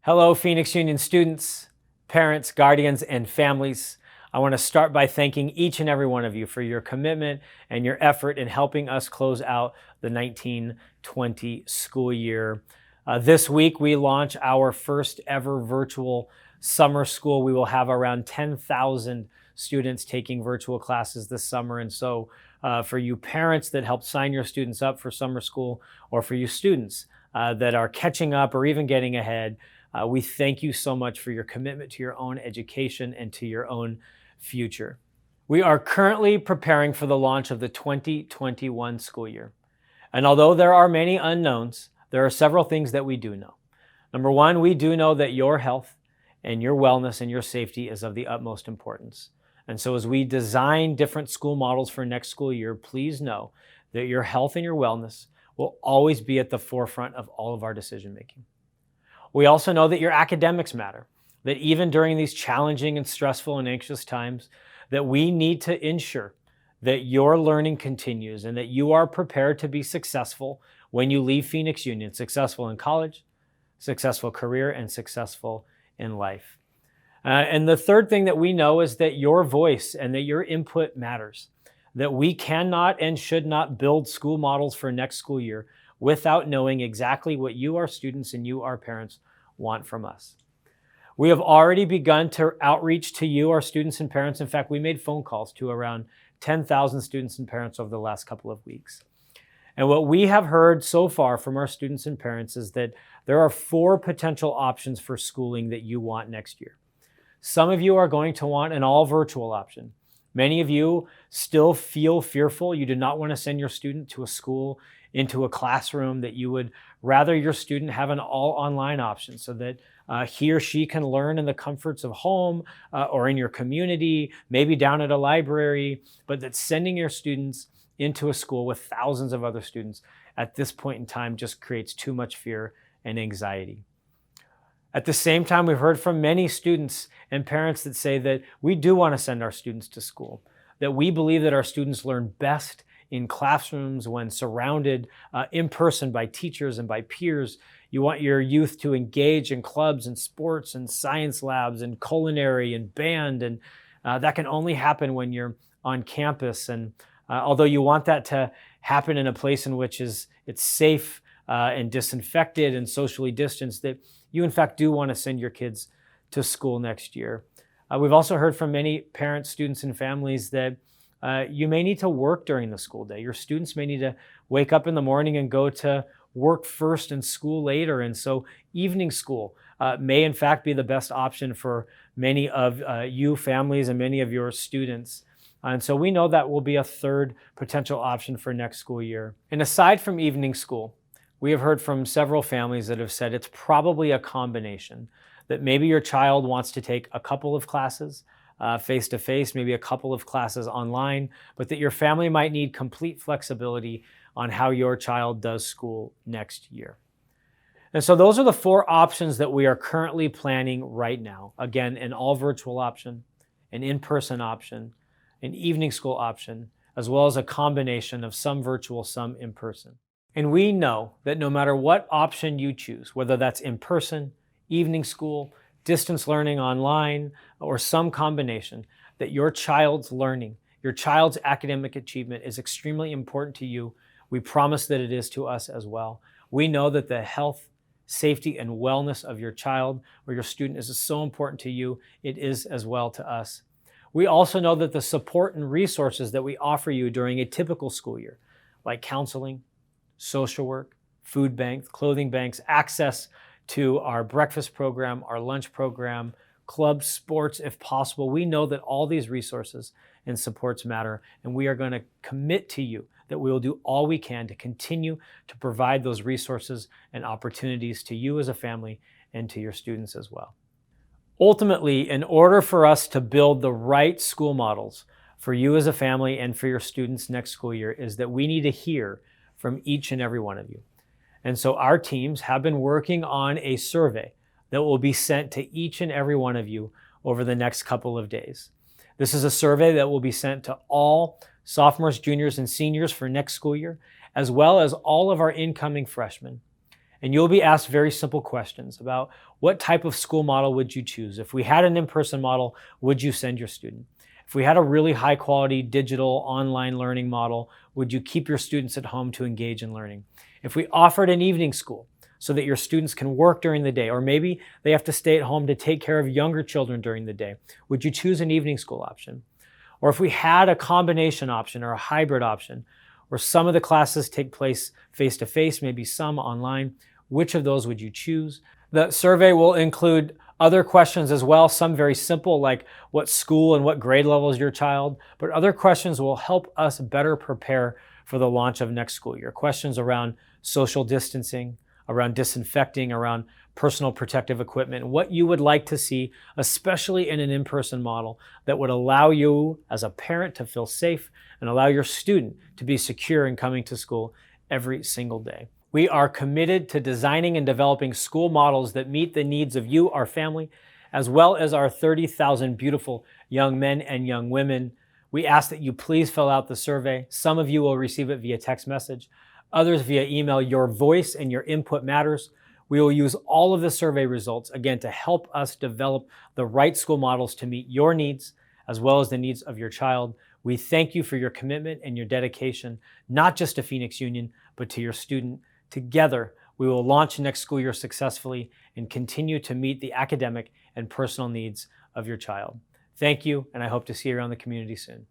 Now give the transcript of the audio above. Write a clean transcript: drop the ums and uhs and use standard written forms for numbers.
Hello, Phoenix Union students, parents, guardians, and families. I want to start by thanking each and every one of you for your commitment and your effort in helping us close out the 1920 school year. This week, we launch our first ever virtual summer school. We will have around 10,000 students taking virtual classes this summer. And so for you parents that help sign your students up for summer school, or for you students that are catching up or even getting ahead, we thank you so much for your commitment to your own education and to your own future. We are currently preparing for the launch of the 2021 school year. And although there are many unknowns, there are several things that we do know. Number one, we do know that your health and your wellness and your safety is of the utmost importance. And so as we design different school models for next school year, please know that your health and your wellness will always be at the forefront of all of our decision making. We also know that your academics matter, that even during these challenging and stressful and anxious times, that we need to ensure that your learning continues and that you are prepared to be successful when you leave Phoenix Union, successful in college, successful career, and successful in life. And the third thing that we know is that your voice and that your input matters, that we cannot and should not build school models for next school year without knowing exactly what you, our students, and you, our parents, want from us. We have already begun to outreach to you, our students and parents. In fact, we made phone calls to around 10,000 students and parents over the last couple of weeks. And what we have heard so far from our students and parents is that there are 4 potential options for schooling that you want next year. Some of you are going to want an all virtual option. Many of you still feel fearful. You do not want to send your student to a school, into a classroom, that you would rather your student have an all online option so that he or she can learn in the comforts of home or in your community, maybe down at a library, but that sending your students into a school with thousands of other students at this point in time just creates too much fear and anxiety. At the same time, we've heard from many students and parents that say that we do want to send our students to school, that we believe that our students learn best in classrooms when surrounded in person by teachers and by peers. You want your youth to engage in clubs and sports and science labs and culinary and band, and that can only happen when you're on campus. And although you want that to happen in a place in which it's safe and disinfected and socially distanced, that you in fact do want to send your kids to school next year. We've also heard from many parents, students, and families that you may need to work during the school day. Your students may need to wake up in the morning and go to work first and school later. And so evening school may in fact be the best option for many of you families and many of your students. And so we know that will be a third potential option for next school year. And aside from evening school, we have heard from several families that have said it's probably a combination, that maybe your child wants to take a couple of classes face-to-face, maybe a couple of classes online, but that your family might need complete flexibility on how your child does school next year. And so those are the 4 options that we are currently planning right now. Again, an all virtual option, an in-person option, an evening school option, as well as a combination of some virtual, some in-person. And we know that no matter what option you choose, whether that's in-person, evening school, distance learning online, or some combination, that your child's learning, your child's academic achievement is extremely important to you. We promise that it is to us as well. We know that the health, safety, and wellness of your child or your student is so important to you. It is as well to us. We also know that the support and resources that we offer you during a typical school year, like counseling, social work, food banks, clothing banks, access to our breakfast program, our lunch program, clubs, sports, if possible. We know that all these resources and supports matter, and we are going to commit to you that we will do all we can to continue to provide those resources and opportunities to you as a family and to your students as well. Ultimately, in order for us to build the right school models for you as a family and for your students next school year, is that we need to hear from each and every one of you. And so our teams have been working on a survey that will be sent to each and every one of you over the next couple of days. This is a survey that will be sent to all sophomores, juniors, and seniors for next school year, as well as all of our incoming freshmen. And you'll be asked very simple questions about what type of school model would you choose? If we had an in-person model, would you send your student? If we had a really high quality digital online learning model, would you keep your students at home to engage in learning? If we offered an evening school so that your students can work during the day, or maybe they have to stay at home to take care of younger children during the day, would you choose an evening school option? Or if we had a combination option or a hybrid option, where some of the classes take place face-to-face, maybe some online, which of those would you choose? The survey will include other questions as well, some very simple, like what school and what grade level is your child, but other questions will help us better prepare for the launch of next school year. Questions around social distancing, around disinfecting, around personal protective equipment, what you would like to see, especially in an in-person model that would allow you as a parent to feel safe and allow your student to be secure in coming to school every single day. We are committed to designing and developing school models that meet the needs of you, our family, as well as our 30,000 beautiful young men and young women. We ask that you please fill out the survey. Some of you will receive it via text message, others via email. Your voice and your input matters. We will use all of the survey results, again, to help us develop the right school models to meet your needs as well as the needs of your child. We thank you for your commitment and your dedication, not just to Phoenix Union, but to your student. Together, we will launch next school year successfully and continue to meet the academic and personal needs of your child. Thank you, and I hope to see you around the community soon.